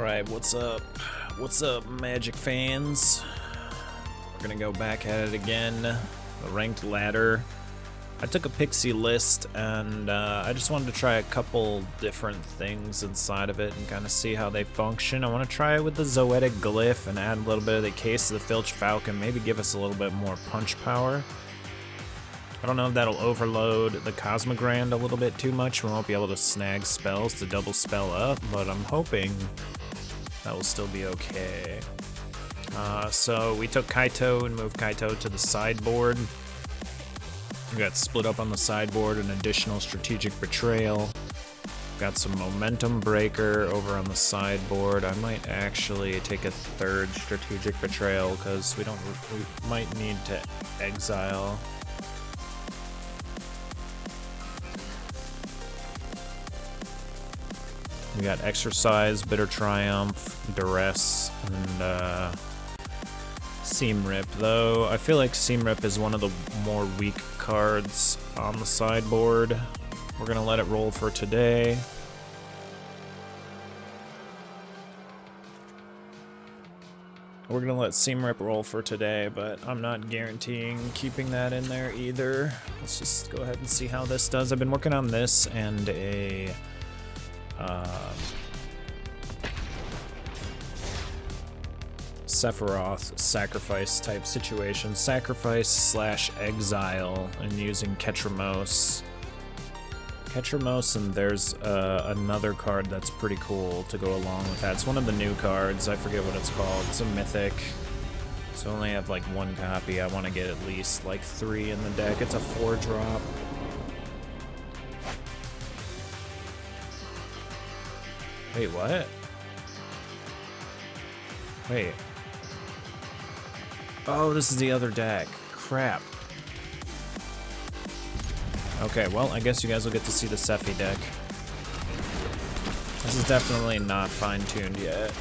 Alright, what's up? What's up, Magic fans? We're gonna go back at it again. The ranked ladder. I took a pixie list and I just wanted to try a couple different things inside of it and kind of see how they function. I want to try it with the Zoetic Glyph and add a little bit of the Case of the Filch Falcon, maybe give us a little bit more punch power. I don't know if that'll overload the Cosmogrand a little bit too much. We won't be able to snag spells to double spell up, but I'm hoping that will still be okay. So we took Kaito and moved Kaito to the sideboard. We got split up on the sideboard, an additional Strategic Betrayal. Got some Momentum Breaker over on the sideboard. I might actually take a third Strategic Betrayal because we might need to exile. We got Exercise, Bitter Triumph, Duress, and Seam Rip, though I feel like Seam Rip is one of the more weak cards on the sideboard. We're gonna let it roll for today. We're gonna let Seam Rip roll for today, but I'm not guaranteeing keeping that in there either. Let's just go ahead and see how this does. I've been working on this and a Sephiroth sacrifice type situation. Sacrifice / exile and using Ketramos. And there's another card that's pretty cool to go along with that. It's one of the new cards. I forget what it's called. It's a mythic. So I only have like one copy. I want to get at least like 3 in the deck. It's a 4-drop. Wait, what? Wait. Oh, this is the other deck. Crap. Okay, well, I guess you guys will get to see the Sephi deck. This is definitely not fine-tuned yet.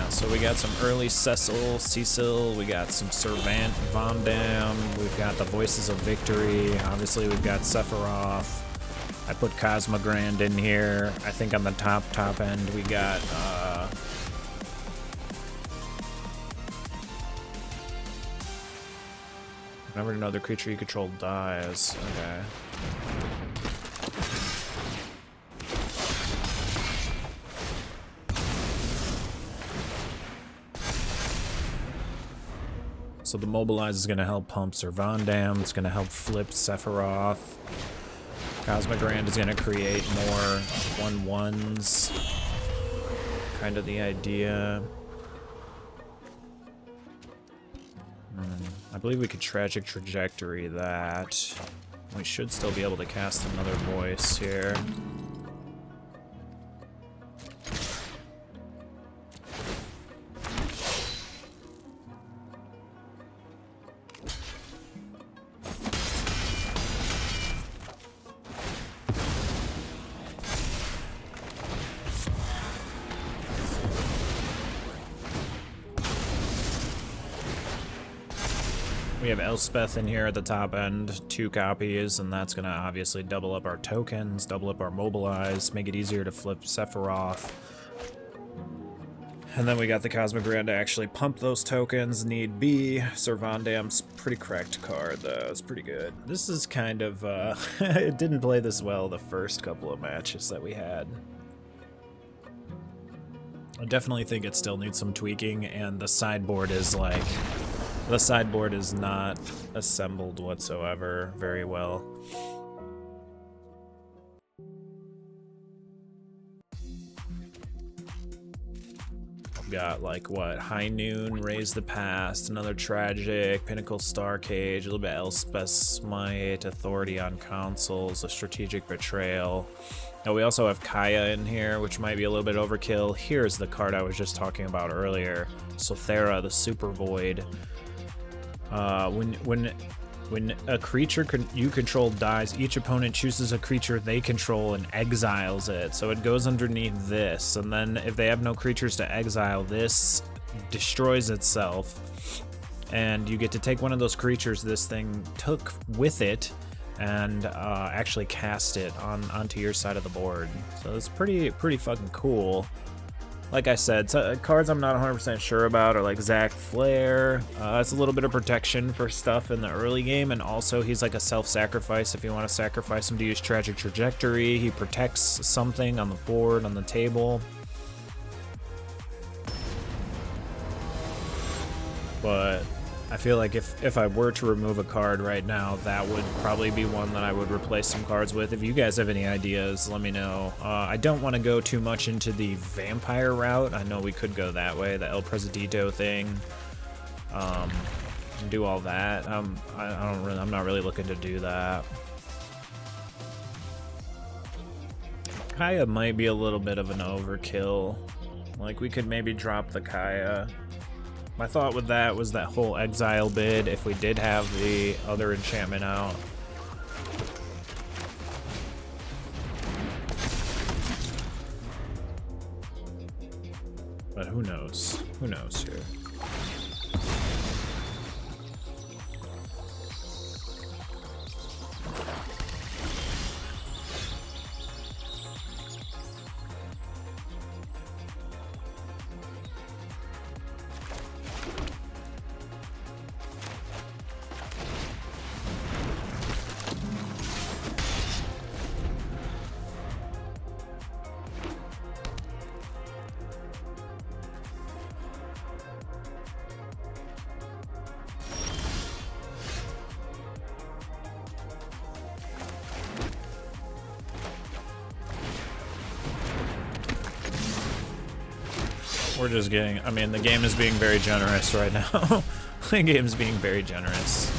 So we got some early Cecil, we got some Servant, Vondam, we've got the Voices of Victory, obviously we've got Sephiroth. I put Cosmogrand in here. I think on the top end we got whenever another creature you control dies. Okay. So the Mobilize is going to help pump Servandam, it's going to help flip Sephiroth. Cosmogrand is going to create more 1/1s. Kind of the idea. I believe we could Tragic Trajectory that. We should still be able to cast another Voice here. We have Elspeth in here at the top end, 2 copies, and that's going to obviously double up our tokens, double up our Mobilize, make it easier to flip Sephiroth. And then we got the Cosmogrand to actually pump those tokens, need be. Servandam's pretty cracked card, though. It's pretty good. This is kind of, it didn't play this well the first couple of matches that we had. I definitely think it still needs some tweaking, and the sideboard is like... The sideboard is not assembled whatsoever very well. I've got like what? High Noon, Raise the Past, another Tragic, Pinnacle Starcage, a little bit Elspeth Smite, Authority on Consoles, a Strategic Betrayal. Now we also have Kaya in here, which might be a little bit overkill. Here's the card I was just talking about earlier. Sothera, the Super Void. When When a creature you control dies, each opponent chooses a creature they control and exiles it. So it goes underneath this, and then if they have no creatures to exile, this destroys itself. And you get to take one of those creatures this thing took with it and actually cast it onto your side of the board. So it's pretty fucking cool. Like I said, cards I'm not 100% sure about are like Zac Flair. It's a little bit of protection for stuff in the early game, and also he's like a self-sacrifice if you want to sacrifice him to use Tragic Trajectory. He protects something on the board, on the table. But I feel like if I were to remove a card right now, that would probably be one that I would replace some cards with. If you guys have any ideas, let me know. I don't want to go too much into the vampire route. I know we could go that way, the El Presidito thing, and do all that. I'm not really looking to do that. Kaya might be a little bit of an overkill. Like, we could maybe drop the Kaya. My thought with that was that whole exile bid if we did have the other enchantment out. But who knows? Who knows here? We're just getting, I mean, the game is being very generous right now. The game's being very generous.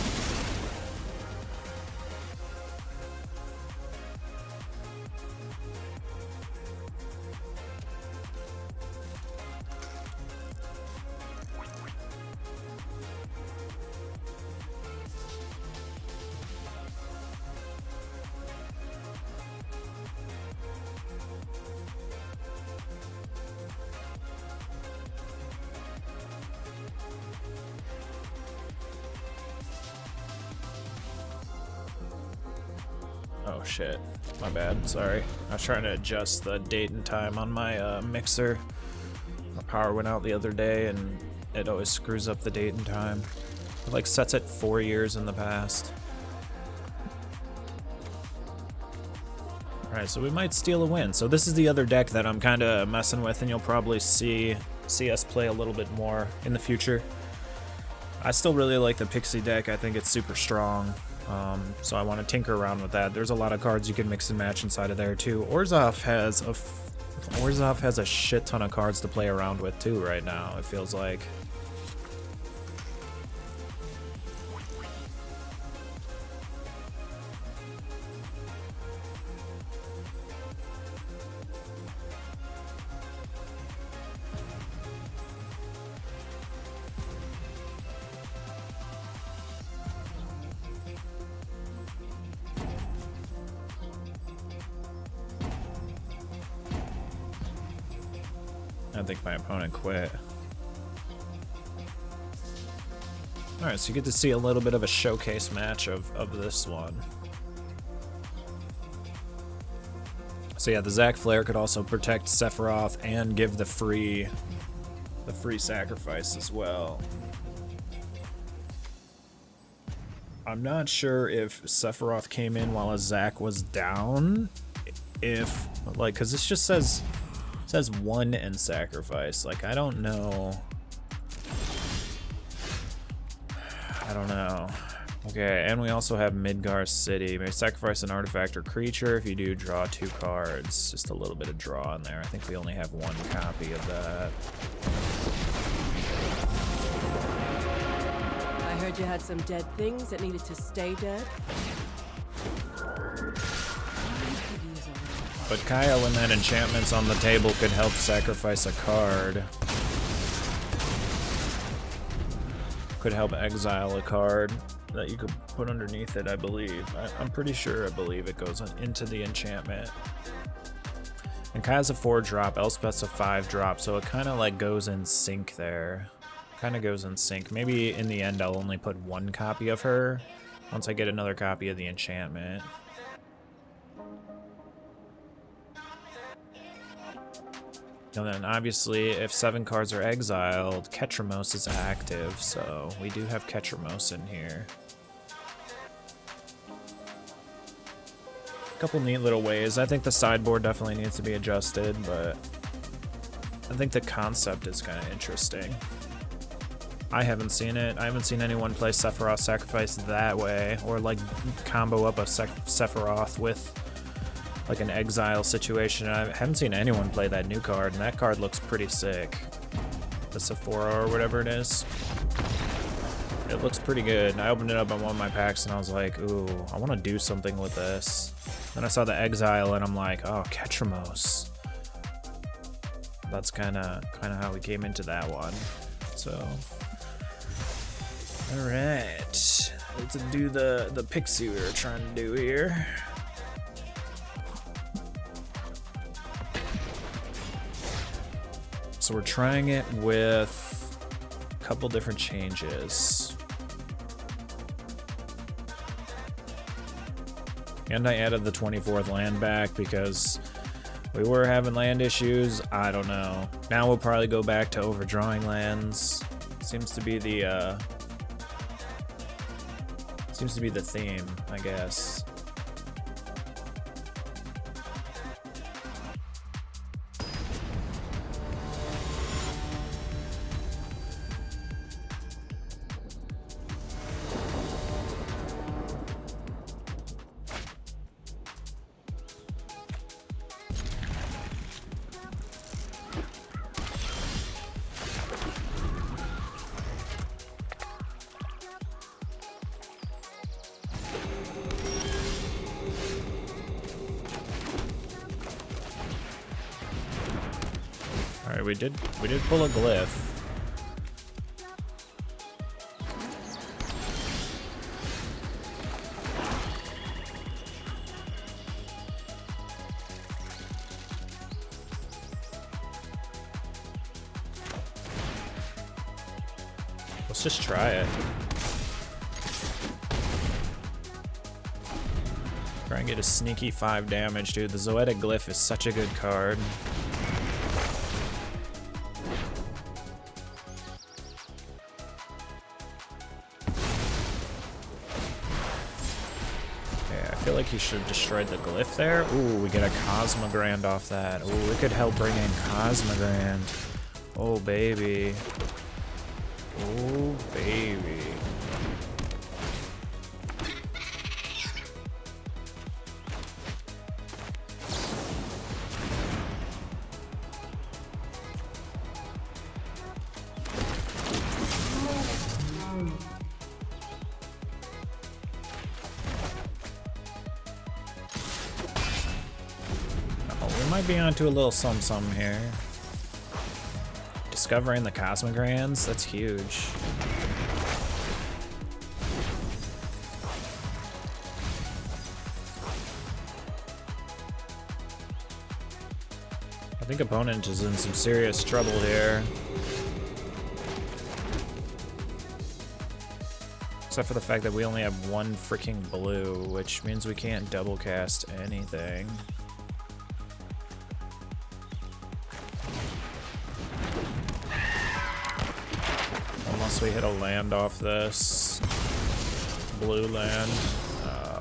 Oh shit, my bad, sorry. I was trying to adjust the date and time on my mixer. My power went out the other day and it always screws up the date and time. It like sets it 4 years in the past. Alright, so we might steal a win. So this is the other deck that I'm kind of messing with, and you'll probably see us play a little bit more in the future. I still really like the Pixie deck. I think it's super strong. So I want to tinker around with that. There's a lot of cards you can mix and match inside of there too. Orzhov has a shit ton of cards to play around with too right now, it feels like. I think my opponent quit. Alright, so you get to see a little bit of a showcase match of this one. So yeah, the Zac Flair could also protect Sephiroth and give the free sacrifice as well. I'm not sure if Sephiroth came in while a Zac was down. If, like, because this just says 1 and sacrifice. Like, I don't know. Okay, and we also have Midgar City. You may sacrifice an artifact or creature. If you do, draw 2 cards. Just a little bit of draw in there. I think we only have 1 copy of that. I heard you had some dead things that needed to stay dead. But Kaya, when that enchantment's on the table, could help sacrifice a card. Could help exile a card. that you could put underneath it, I believe. I'm pretty sure, I believe it goes into the enchantment. And Kai's a 4-drop, Elspeth's a 5-drop, so it kind of like goes in sync there. Kind of goes in sync. Maybe in the end I'll only put 1 copy of her once I get another copy of the enchantment. And then obviously if 7 cards are exiled, Ketramos is active, so we do have Ketramos in here. A couple neat little ways. I think the sideboard definitely needs to be adjusted, but I think the concept is kind of interesting. I haven't seen it. I haven't seen anyone play Sephiroth Sacrifice that way, or like combo up a Sephiroth with like an exile situation. I haven't seen anyone play that new card, and that card looks pretty sick. The Sephora or whatever it is. It looks pretty good. And I opened it up on one of my packs and I was like, ooh, I want to do something with this. Then I saw the exile and I'm like, oh, Ketramos. That's kind of how we came into that one. So, all right, let's do the pixie we were trying to do here. So we're trying it with a couple different changes. And I added the 24th land back because we were having land issues. I don't know. Now we'll probably go back to overdrawing lands. Seems to be the theme, I guess. Alright, we did pull a glyph. Let's just try it. Try and get a sneaky 5 damage, dude. The Zoetic Glyph is such a good card. I feel like he should have destroyed the glyph there. Ooh, we get a Cosmogrand off that. Ooh, we could help bring in Cosmogrand. Oh, baby. Oh, baby. We might be onto a little some here. Discovering the Cosmogrands, that's huge. I think opponent is in some serious trouble here. Except for the fact that we only have 1 freaking blue, which means we can't double cast anything. Unless we hit a land off this. Blue land.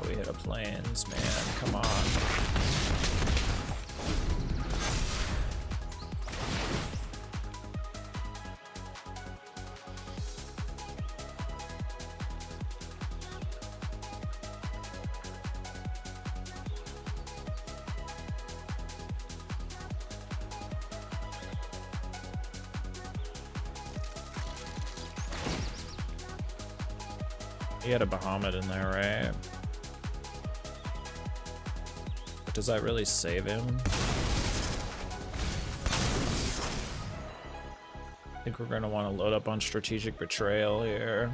We hit a plains, man. Come on. He had a Bahamut in there, right? Does that really save him? I think we're gonna want to load up on Strategic Betrayal here.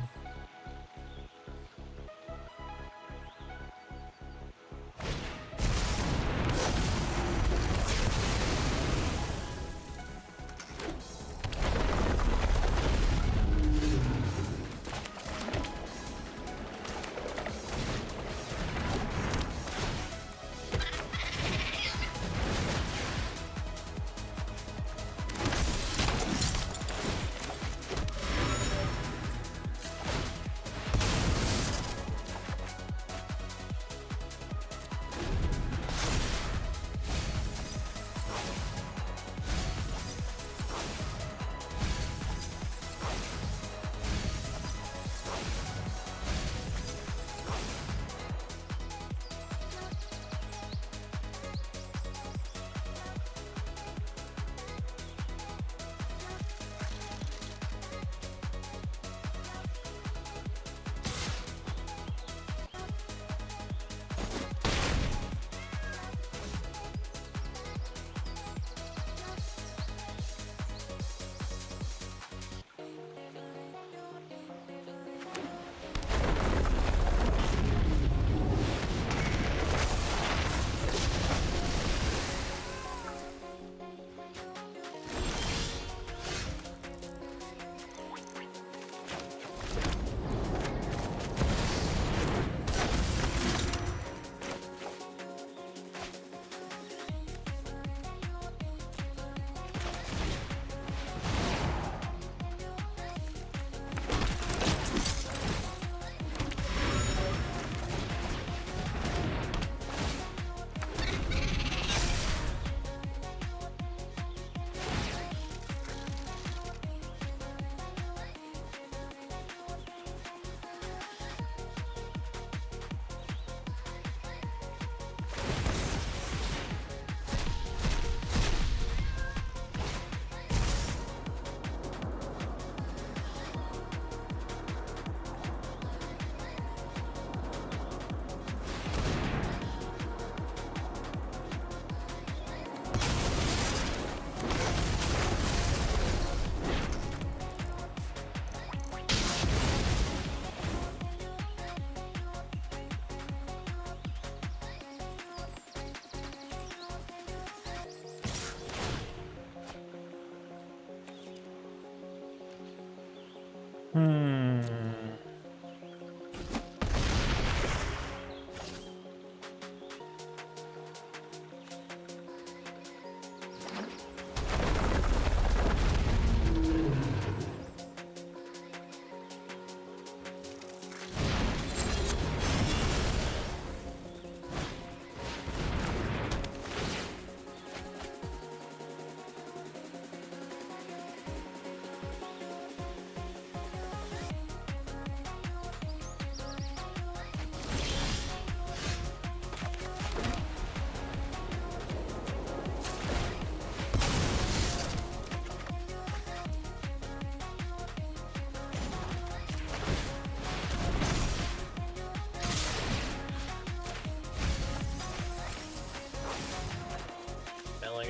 Hmm.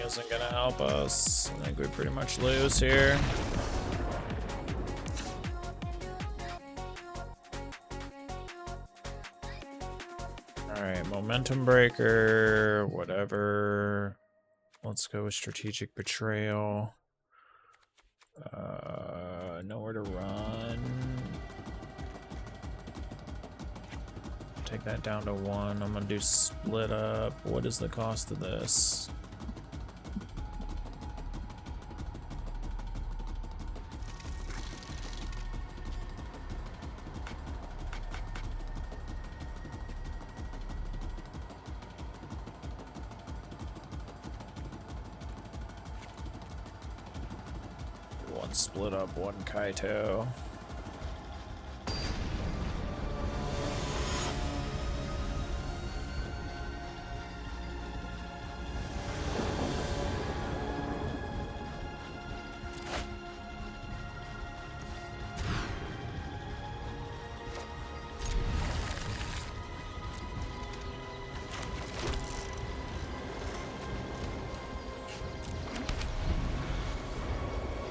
Isn't gonna help us. I think we pretty much lose here. Alright, momentum breaker, whatever. Let's go with strategic betrayal. Nowhere to run. Take that down to 1. I'm gonna do split up. What is the cost of this? One split up, one Kaito.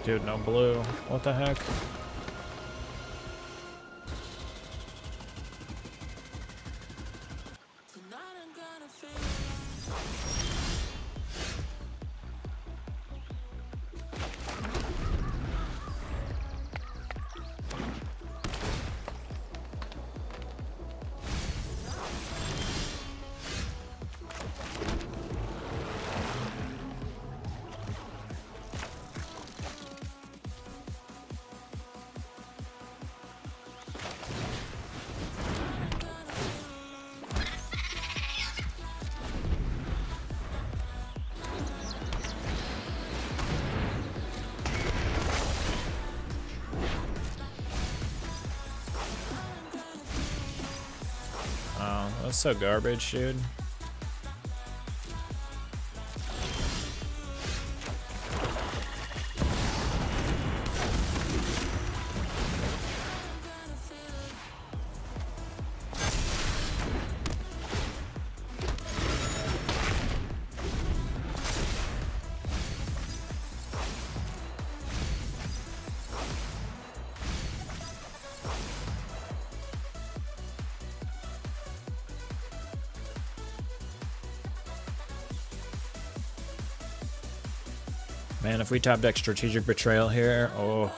Dude, no blue. What the heck? That's so garbage, dude. Man, if we top deck strategic betrayal here, oh,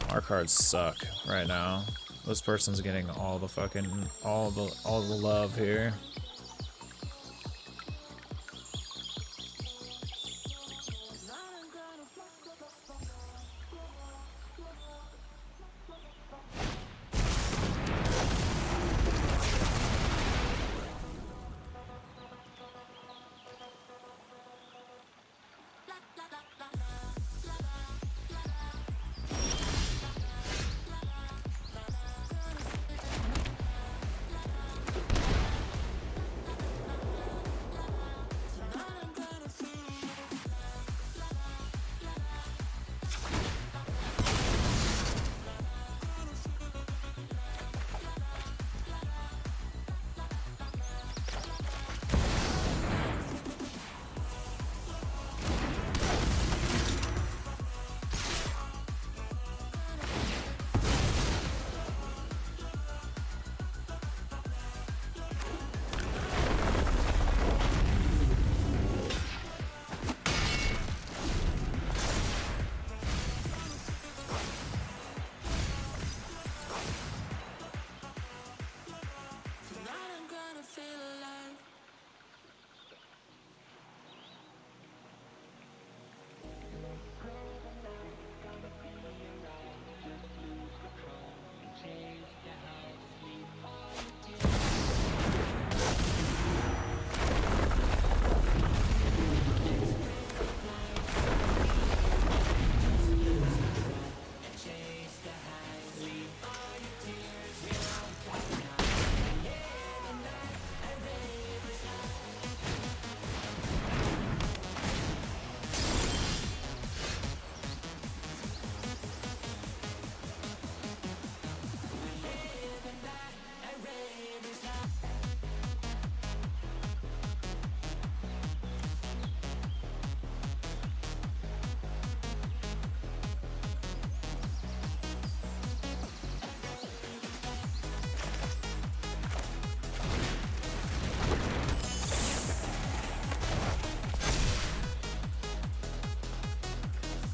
our cards suck right now. This person's getting all the fucking all the love here.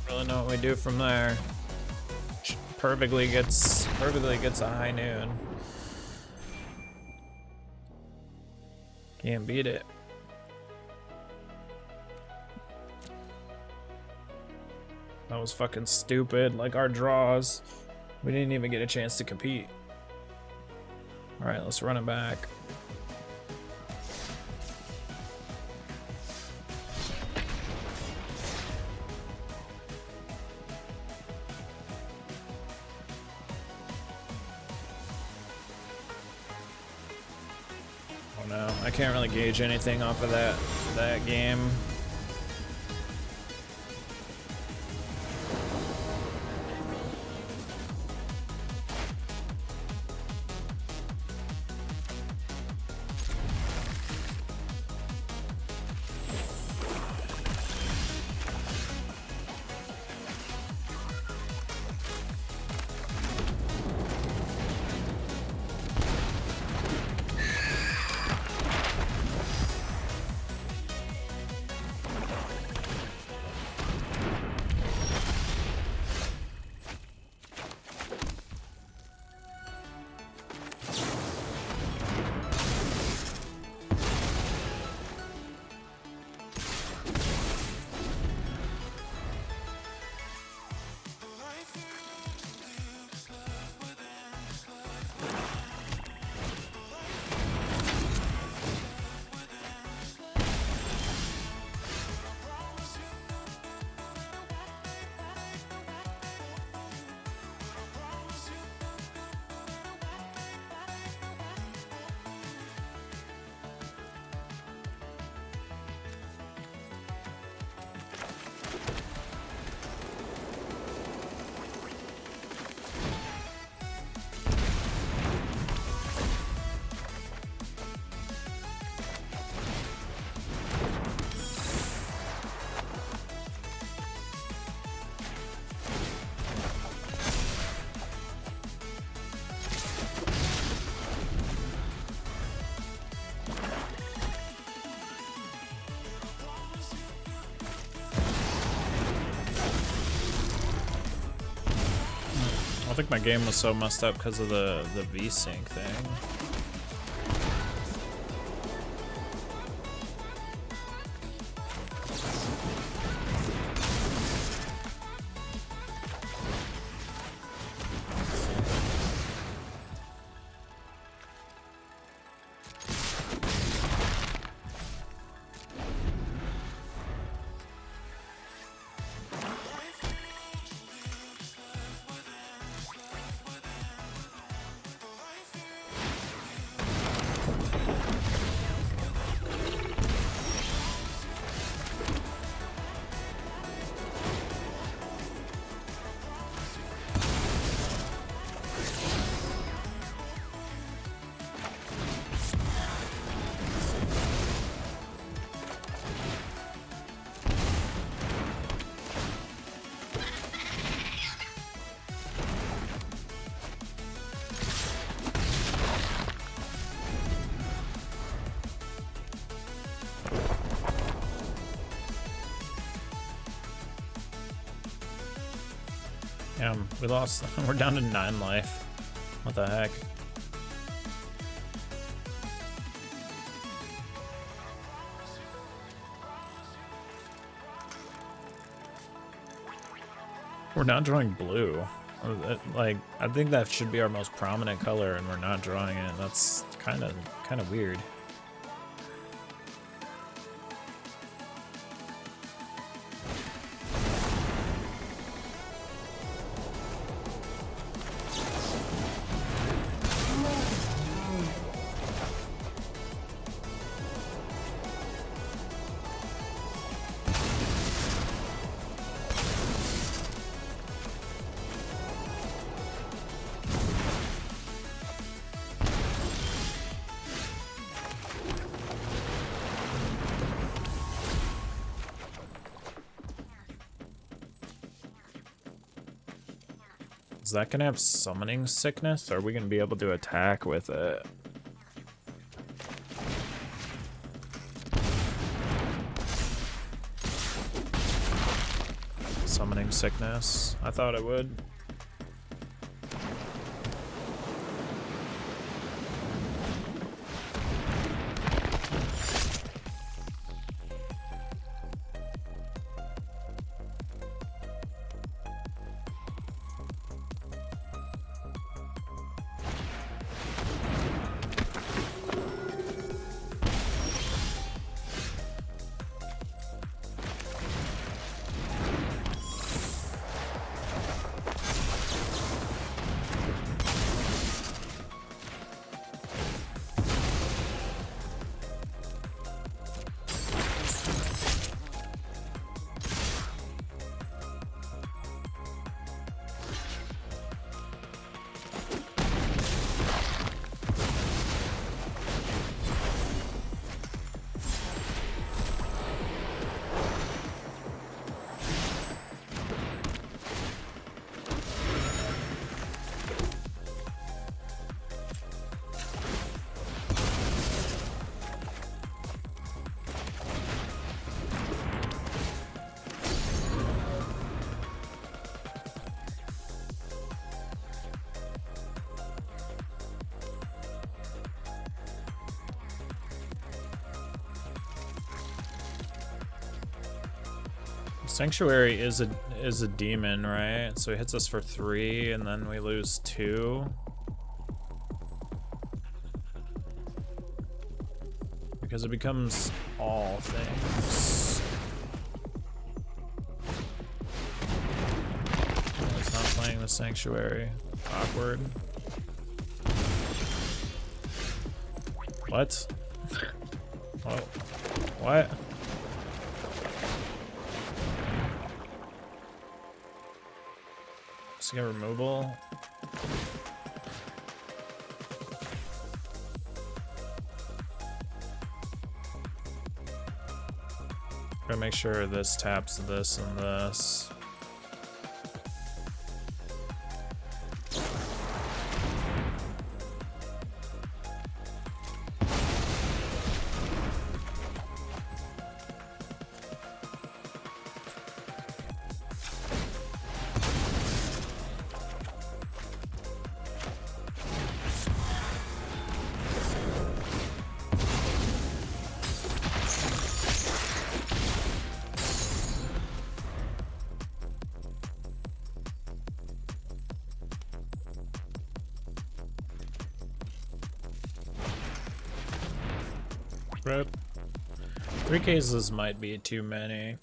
Really know what we do from there. Perfectly gets a high noon. Can't beat it. That was fucking stupid. Like our draws, we didn't even get a chance to compete. All right, let's run it back. Oh no, I can't really gauge anything off of that game. I think my game was so messed up because of the V-Sync thing. We lost. We're down to 9 life. What the heck? We're not drawing blue. Like, I think that should be our most prominent color, and we're not drawing it. That's kind of weird. Is that gonna have summoning sickness, or are we gonna be able to attack with it? Summoning sickness. I thought it would. Sanctuary is a demon, right? So he hits us for 3, and then we lose 2. Because it becomes all things. Oh, he's not playing the Sanctuary. Awkward. What? Oh, what? Just get removal. Gotta make sure this taps this and this. Rip. 3 cases might be too many.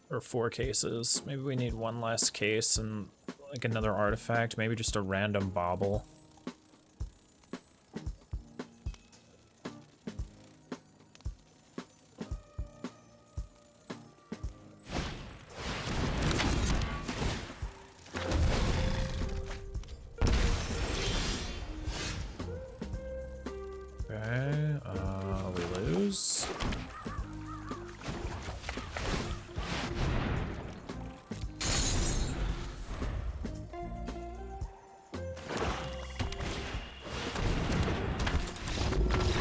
Or 4 cases. Maybe we need 1 less case and like another artifact. Maybe just a random bauble.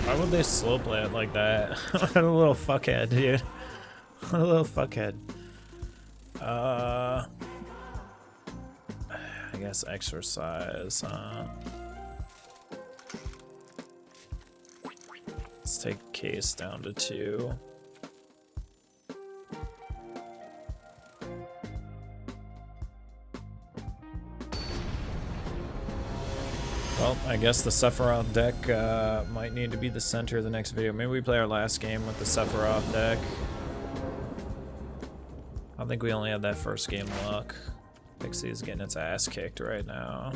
Why would they slow play it like that? What a little fuckhead, dude. What a little fuckhead. I guess exercise, huh? Let's take case down to 2. Well, I guess the Sephiroth deck might need to be the center of the next video. Maybe we play our last game with the Sephiroth deck. I think we only had that first game luck. Pixie is getting its ass kicked right now.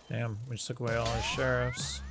Damn, we just took away all our sheriffs.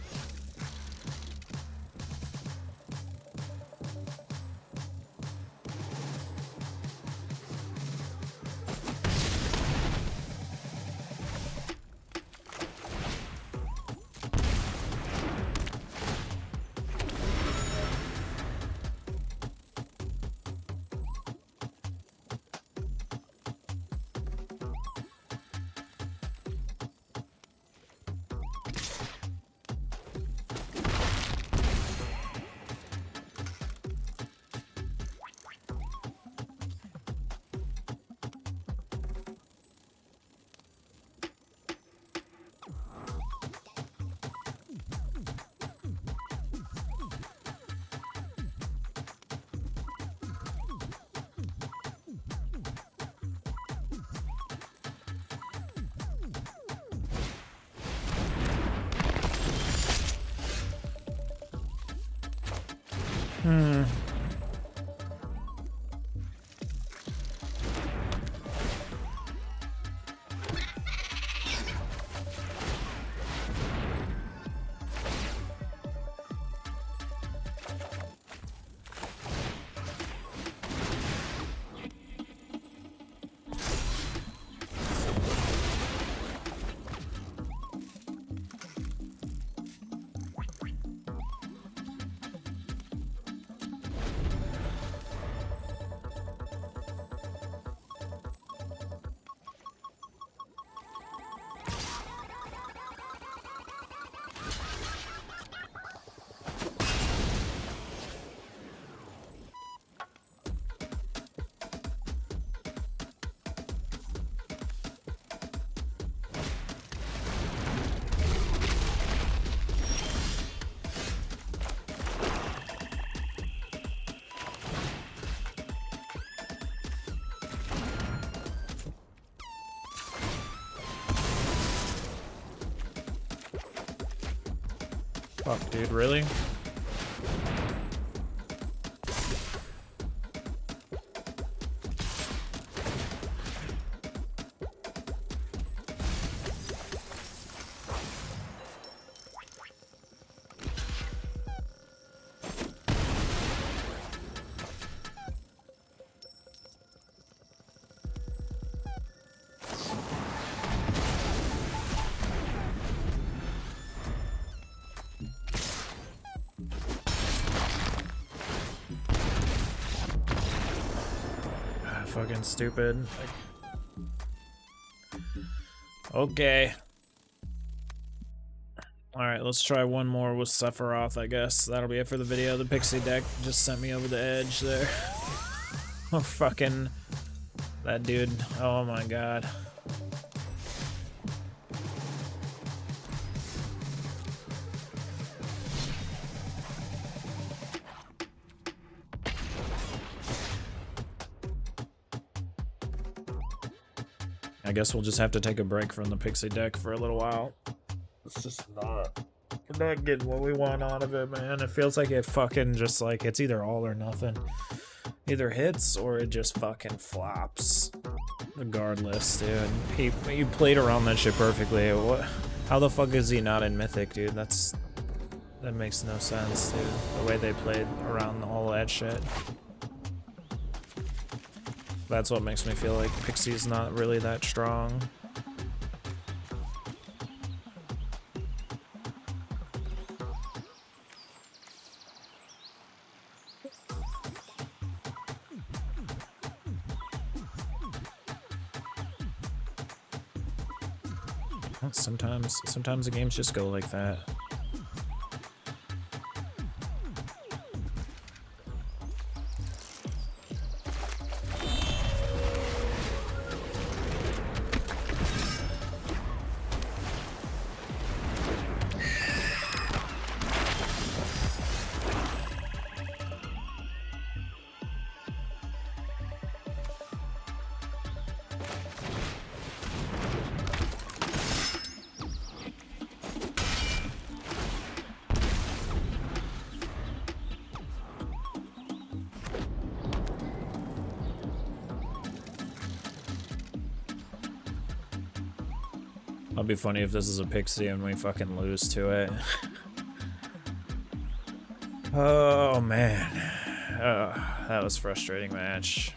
Fuck, dude, really? Fucking stupid. Okay. Alright, let's try one more with Sephiroth, I guess. That'll be it for the video. The Pixie deck just sent me over the edge there. Oh, fucking... that dude. Oh my god. I guess we'll just have to take a break from the Pixie deck for a little while. It's just not... we're not getting what we want out of it, man. It feels like it fucking just like, it's either all or nothing. Either hits or it just fucking flops. Regardless, dude. He played around that shit perfectly. What? How the fuck is he not in Mythic, dude? That makes no sense, dude. The way they played around all that shit. That's what makes me feel like Pixie's not really that strong. Sometimes the games just go like that. It'll be funny if this is a Pixie and we fucking lose to it. Oh man. That was a frustrating match.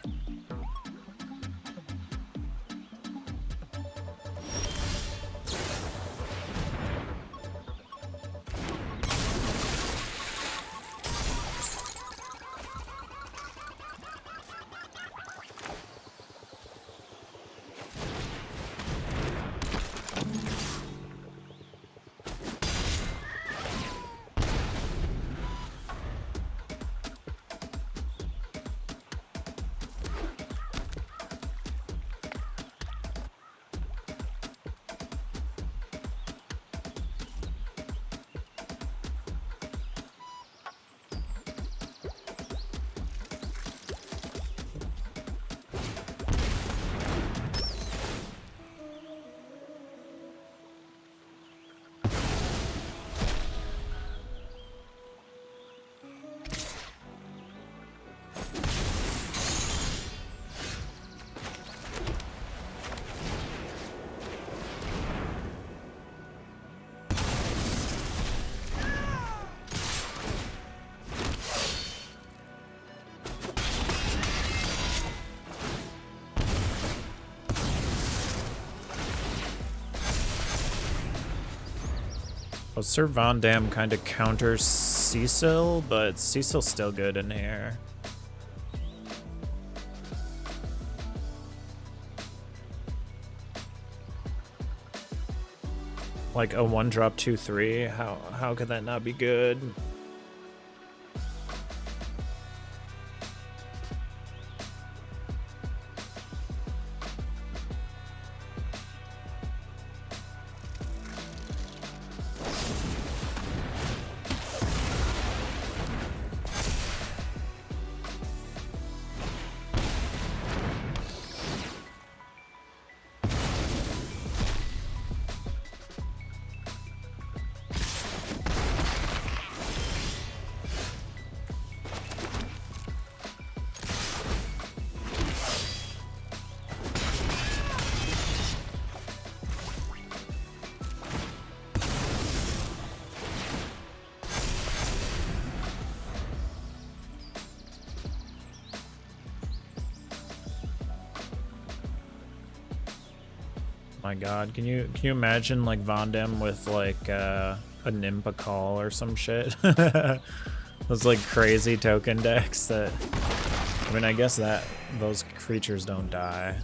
Well, Sir Von Dam kind of counters Cecil, but Cecil's still good in here. Like a 1-drop 2/3, how could that not be good? My god, can you imagine like Vondem with like a Nimpa Call or some shit? Those like crazy token decks that, I mean, I guess that those creatures don't die.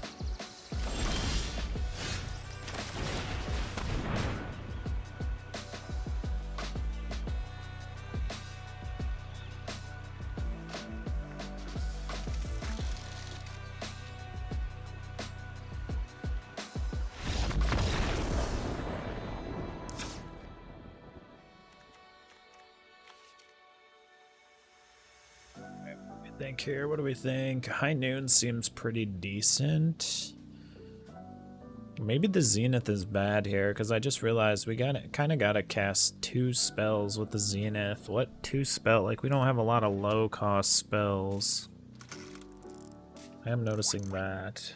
Here, what do we think? High Noon seems pretty decent. Maybe the Zenith is bad here, because I just realized we kind of gotta cast 2 spells with the Zenith. What 2 spell? Like, we don't have a lot of low cost spells. I am noticing that.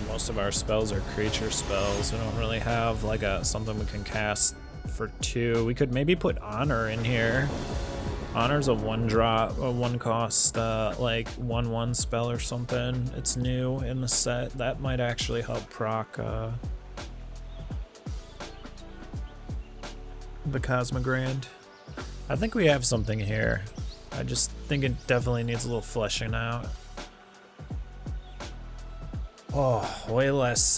Most of our spells are creature spells. We don't really have like something we can cast for 2. We could maybe put Honor in here. Honor's a 1-drop, a 1-cost, like 1/1 spell or something. It's new in the set. That might actually help proc the Cosmogrand. I think we have something here. I just think it definitely needs a little fleshing out. Oh, way less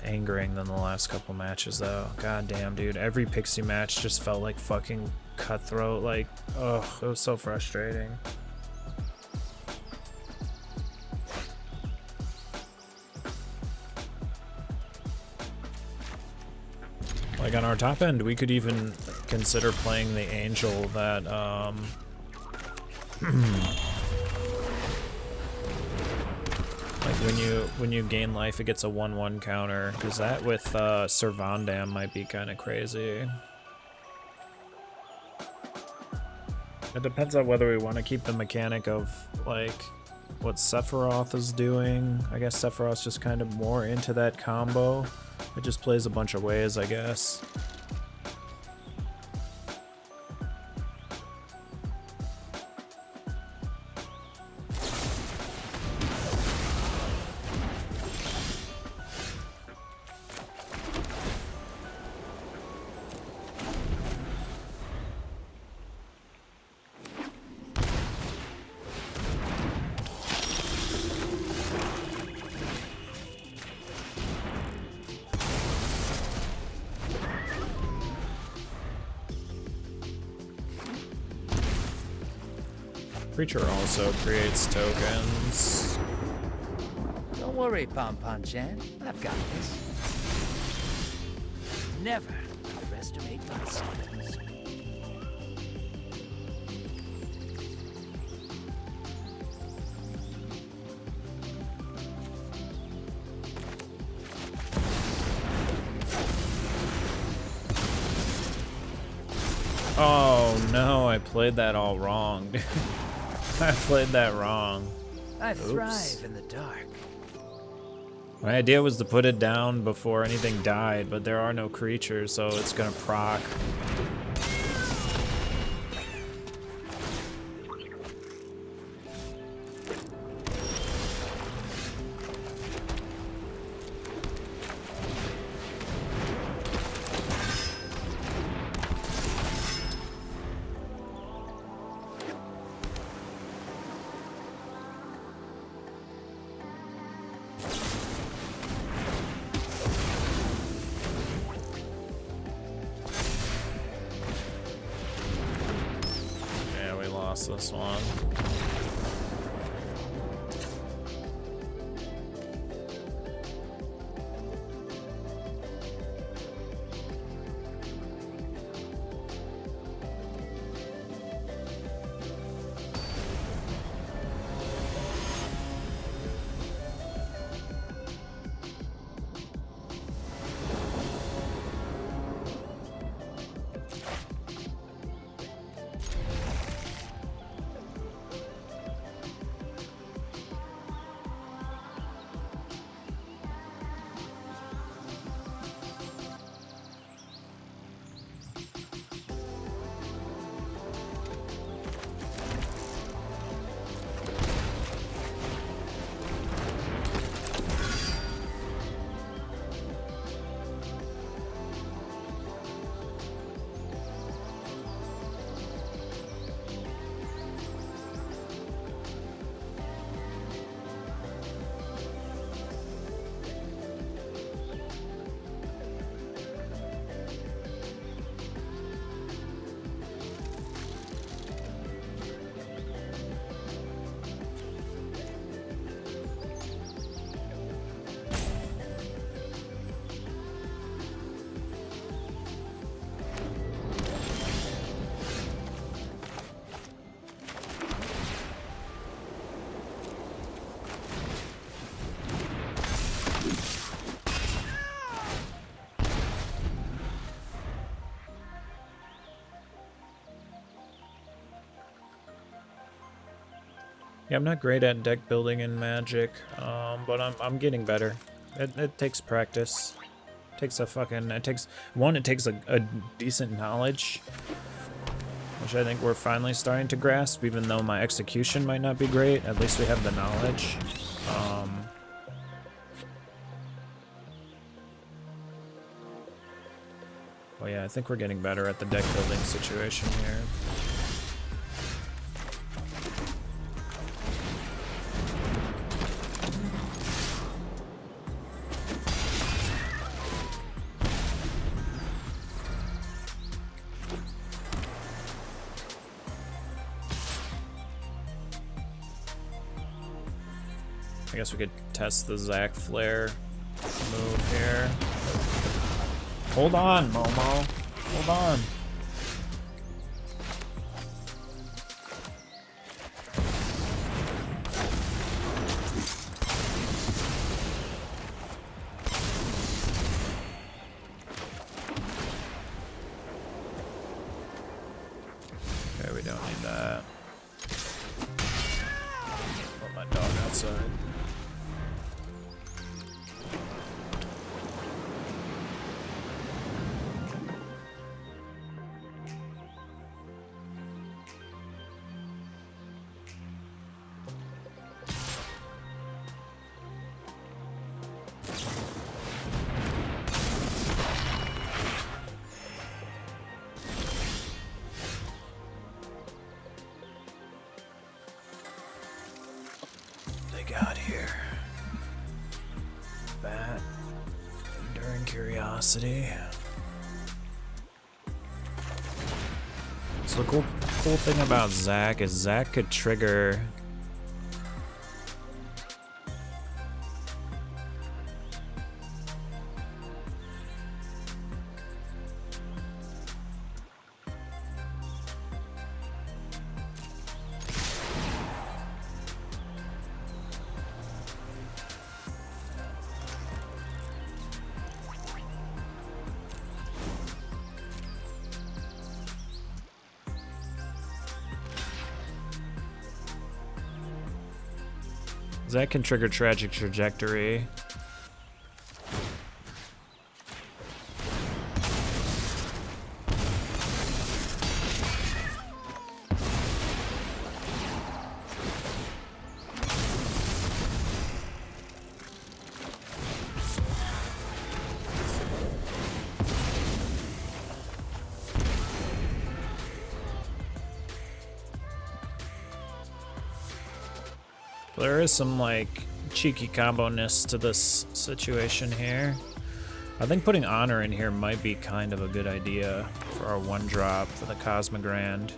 angering than the last couple matches though. God damn, dude. Every Pixie match just felt like fucking cutthroat. Like, oh, it was so frustrating. Like on our top end, we could even consider playing the Angel that, like when you gain life, it gets a 1/1 counter. Because that with Servandam might be kind of crazy. It depends on whether we want to keep the mechanic of like what Sephiroth is doing. I guess Sephiroth's just kind of more into that combo. It just plays a bunch of ways, I guess. Creature also creates tokens. Don't worry, Pom-Pom-chan. I've got this. Never underestimate my skills. Oh no, I played that all wrong. I played that wrong. I thrive in the dark. My idea was to put it down before anything died, but there are no creatures, so it's gonna proc. This one. Yeah, I'm not great at deck building in Magic, but I'm getting better. It takes practice. It takes a decent knowledge, which I think we're finally starting to grasp, even though my execution might not be great. At least we have the knowledge. Well, yeah, I think we're getting better at the deck building situation here. I guess we could test the Zac Flare move here. Hold on, Momo. Hold on. Okay, we don't need that. Put my dog outside. Got here. Bat. Enduring Curiosity. So the cool thing about Zac is Zac could trigger Zac can trigger Tragic Trajectory. There is some like cheeky combo-ness to this situation here. I think putting Honor in here might be kind of a good idea for our 1-drop for the Cosmogrand.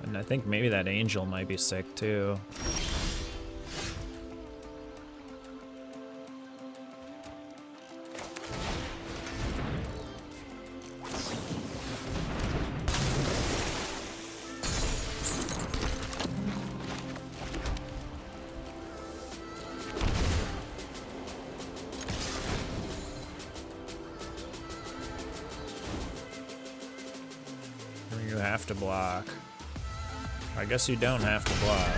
And I think maybe that Angel might be sick too. You have to block. I guess you don't have to block.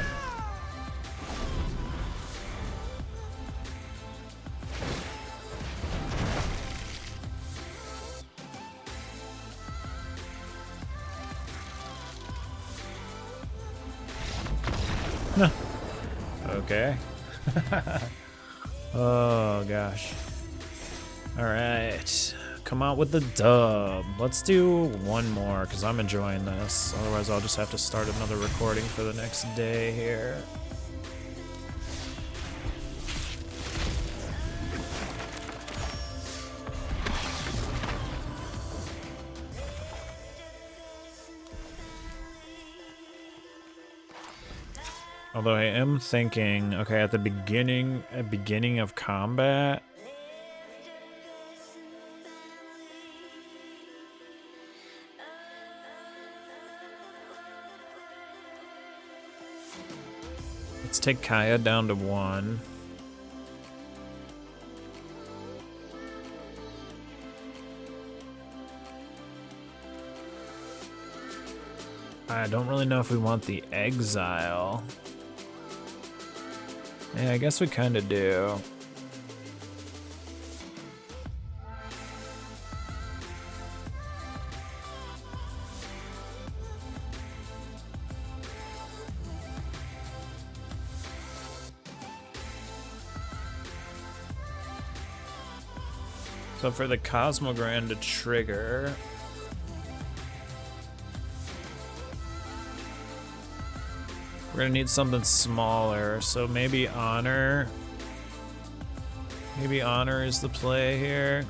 No. Okay. Oh gosh. All right. Come out with the dub. Let's do one more because I'm enjoying this. Otherwise, I'll just have to start another recording for the next day here. Although I am thinking, okay, at the beginning of combat, let's take Kaya down to 1. I don't really know if we want the exile. Yeah, I guess we kind of do. So for the Cosmogran to trigger, we're gonna need something smaller. So maybe Honor. Maybe Honor is the play here.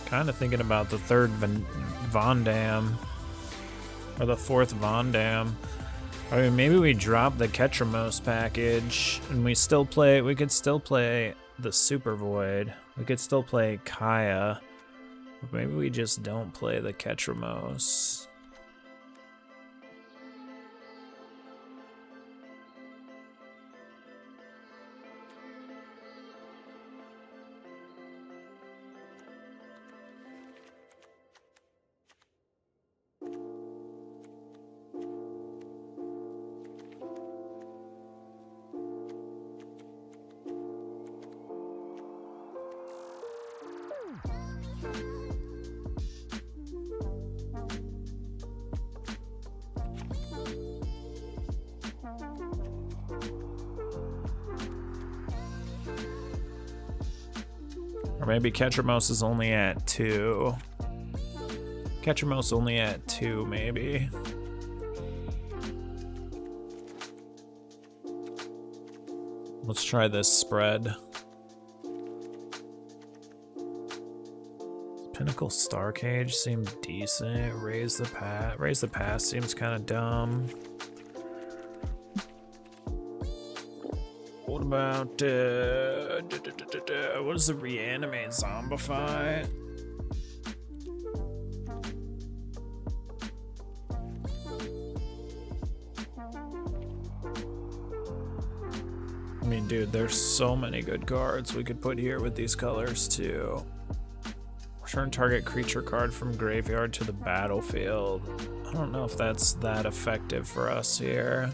Kind of thinking about the third Von Dam, or the fourth Von Dam. I mean, maybe we drop the Ketramos package and we still play. We could still play the Super Void. We could still play Kaya, but maybe we just don't play the Ketramos. Or maybe Ketramos is only at 2. Ketramos only at 2, maybe. Let's try this spread. Pinnacle Star Cage seemed decent. Raise the Pass seems kind of dumb. What about what is the Reanimate Zombify? I mean, dude, there's so many good cards we could put here with these colors too. Return target creature card from graveyard to the battlefield. I don't know if that's that effective for us here.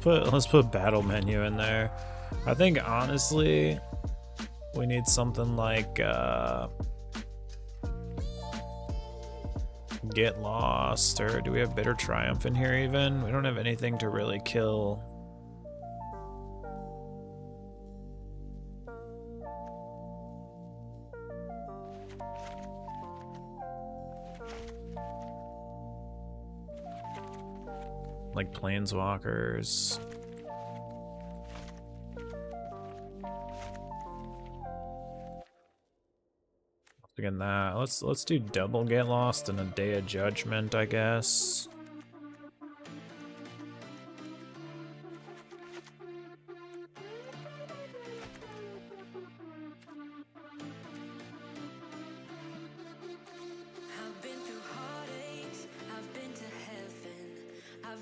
Let's put battle menu in there. I think honestly we need something like Get Lost, or do we have Bitter Triumph in here even? We don't have anything to really kill. Like Planeswalkers. Again, that let's do double Get Lost and a Day of Judgment, I guess.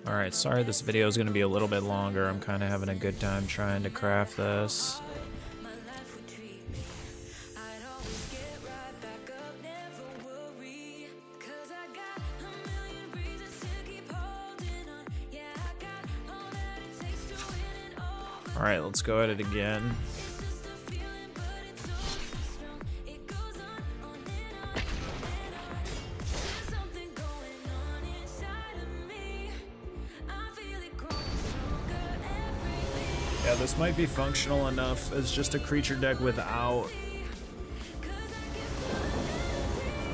Alright, sorry this video is going to be a little bit longer. I'm kind of having a good time trying to craft this. Alright, let's go at it again. Yeah, this might be functional enough as just a creature deck without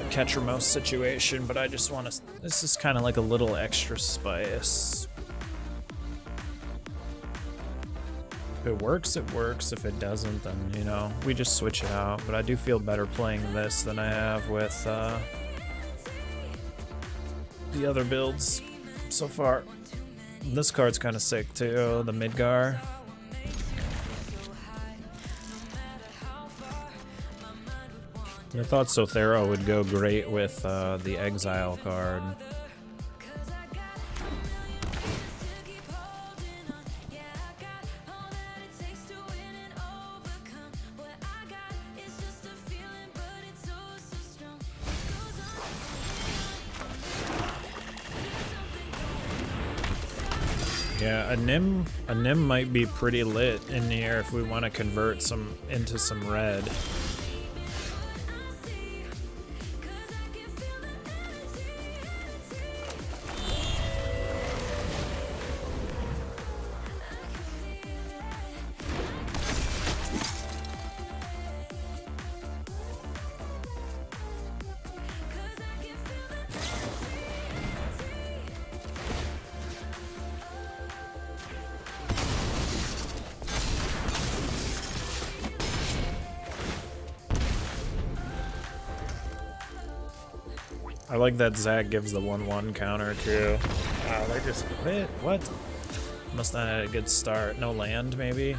a Ketramos situation, but I just want to... This is kind of like a little extra spice. If it works, it works. If it doesn't, then, you know, we just switch it out. But I do feel better playing this than I have with the other builds so far. This card's kind of sick too, the Midgar. I thought Sothero would go great with the Exile card. Yeah, a Nim might be pretty lit in here if we want to convert some into some red. I like that Zach gives the 1/1 counter too. Wow, they just quit. What? Must not have had a good start. No land, maybe?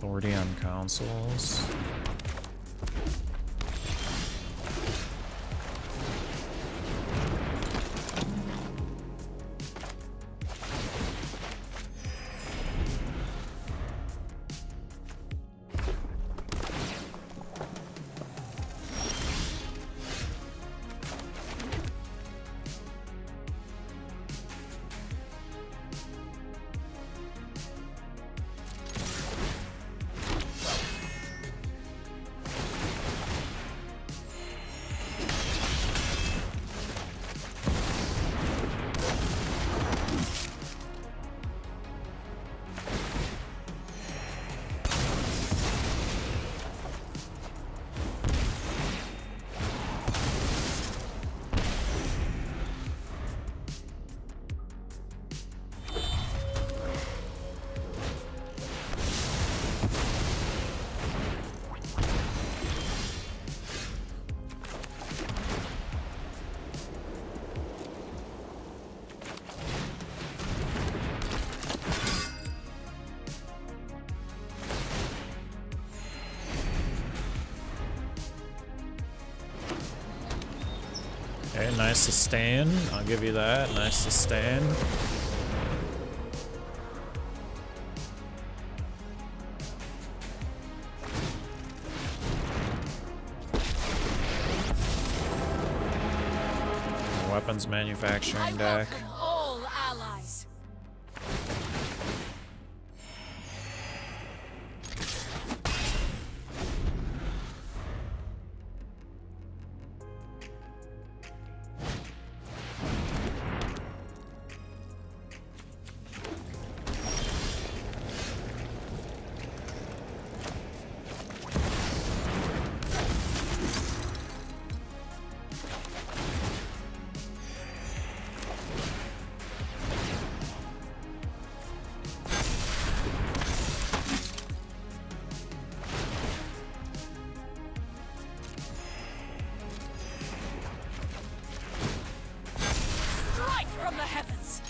Authority on consoles. Okay, nice sustain. I'll give you that. Nice sustain. Weapons manufacturing deck. All allies. From the heavens.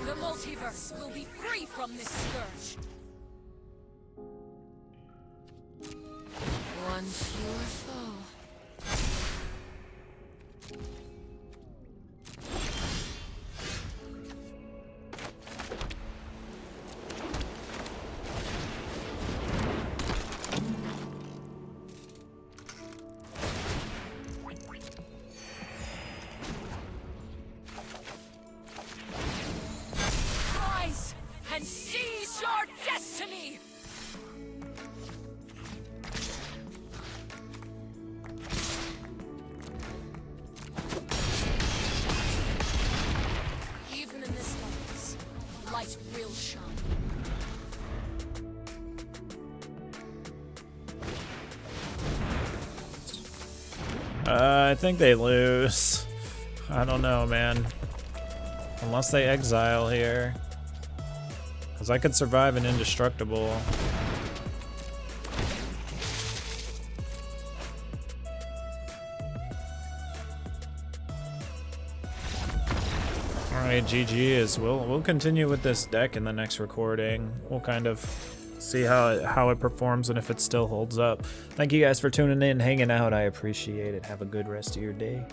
The multiverse will be free from this scourge. One fewer foe. I think they lose. I don't know, man. Unless they exile here. Because I could survive an indestructible. Alright, GG is we'll continue with this deck in the next recording. We'll kind of see how it performs and if it still holds up. Thank you guys for tuning in, hanging out. I appreciate it. Have a good rest of your day.